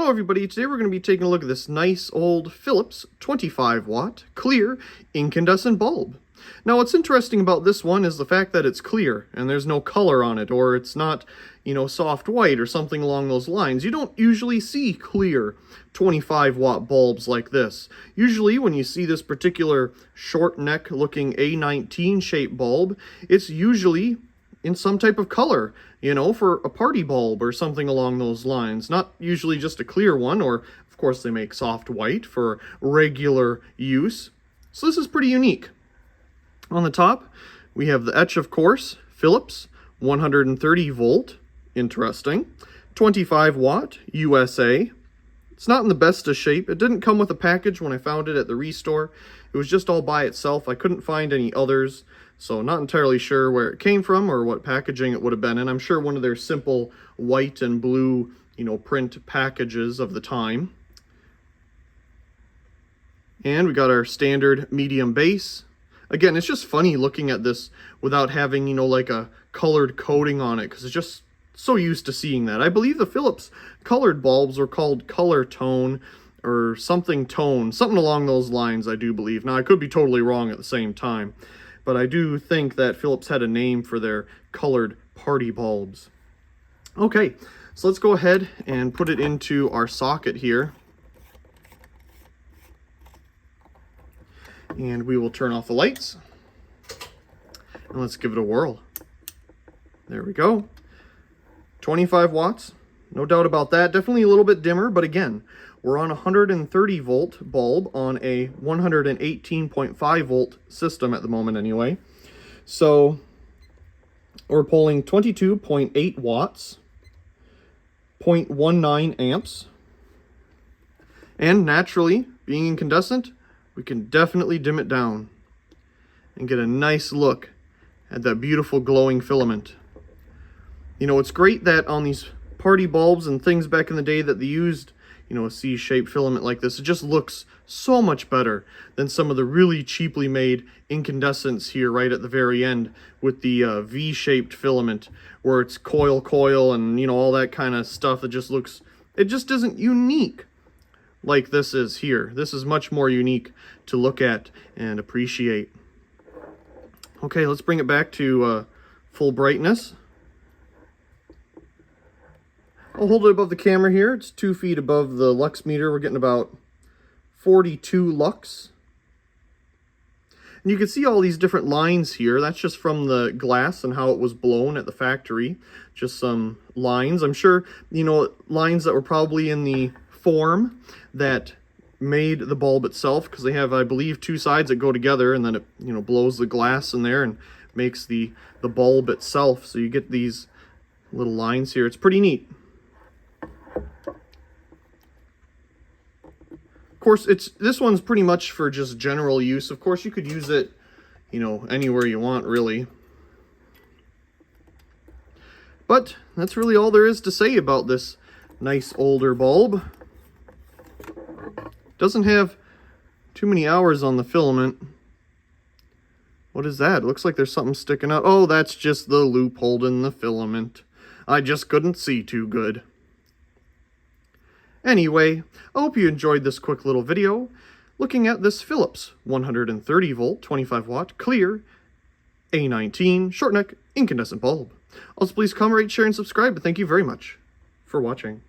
Hello everybody, today we're going to be taking a look at this nice old Philips 25 watt clear incandescent bulb. Now what's interesting about this one is the fact that it's clear and there's no color on it, or it's not, soft white or something along those lines. You don't usually see clear 25 watt bulbs like this. Usually when you see this particular short neck looking A19 shaped bulb, it's usually in some type of color, for a party bulb or something along those lines. Not usually just a clear one, or of course they make soft white for regular use. So this is pretty unique. On the top, we have the etch, of course, Philips, 130 volt, interesting, 25 watt, USA. It's not in the best of shape. It didn't come with a package when I found it at the Restore. It was just all by itself. I couldn't find any others, so not entirely sure where it came from or what packaging it would have been in. I'm sure one of their simple white and blue, print packages of the time. And we got our standard medium base. Again, it's just funny looking at this without having, like a colored coating on it, because it's just so used to seeing that. I believe the Philips colored bulbs are called Color Tone or something Tone, something along those lines, I do believe. Now, I could be totally wrong at the same time, but I do think that Philips had a name for their colored party bulbs. Okay, so let's go ahead and put it into our socket here. And we will turn off the lights. And let's give it a whirl. There we go. 25 watts, no doubt about that. Definitely a little bit dimmer, but again, we're on a 130 volt bulb on a 118.5 volt system at the moment anyway. So we're pulling 22.8 watts, 0.19 amps. And naturally, being incandescent, we can definitely dim it down and get a nice look at that beautiful glowing filament. It's great that on these party bulbs and things back in the day that they used, a C-shaped filament like this, it just looks so much better than some of the really cheaply made incandescents here right at the very end with the V-shaped filament where it's coil and, all that kind of stuff that just looks, it just isn't unique like this is here. This is much more unique to look at and appreciate. Okay, let's bring it back to full brightness. I'll hold it above the camera here. It's 2 feet above the lux meter. We're getting about 42 lux. And you can see all these different lines here. That's just from the glass and how it was blown at the factory. Just some lines. I'm sure, lines that were probably in the form that made the bulb itself, because they have, I believe, 2 sides that go together, and then it, blows the glass in there and makes the bulb itself. So you get these little lines here. It's pretty neat. Of course, this one's pretty much for just general use. Of course, you could use it, anywhere you want, really. But that's really all there is to say about this nice older bulb. Doesn't have too many hours on the filament. What is that? It looks like there's something sticking out. Oh, that's just the loop holding the filament. I just couldn't see too good. Anyway, I hope you enjoyed this quick little video looking at this Philips 130 volt, 25 watt, clear, A19, short neck, incandescent bulb. Also, please comment, rate, share, and subscribe. Thank you very much for watching.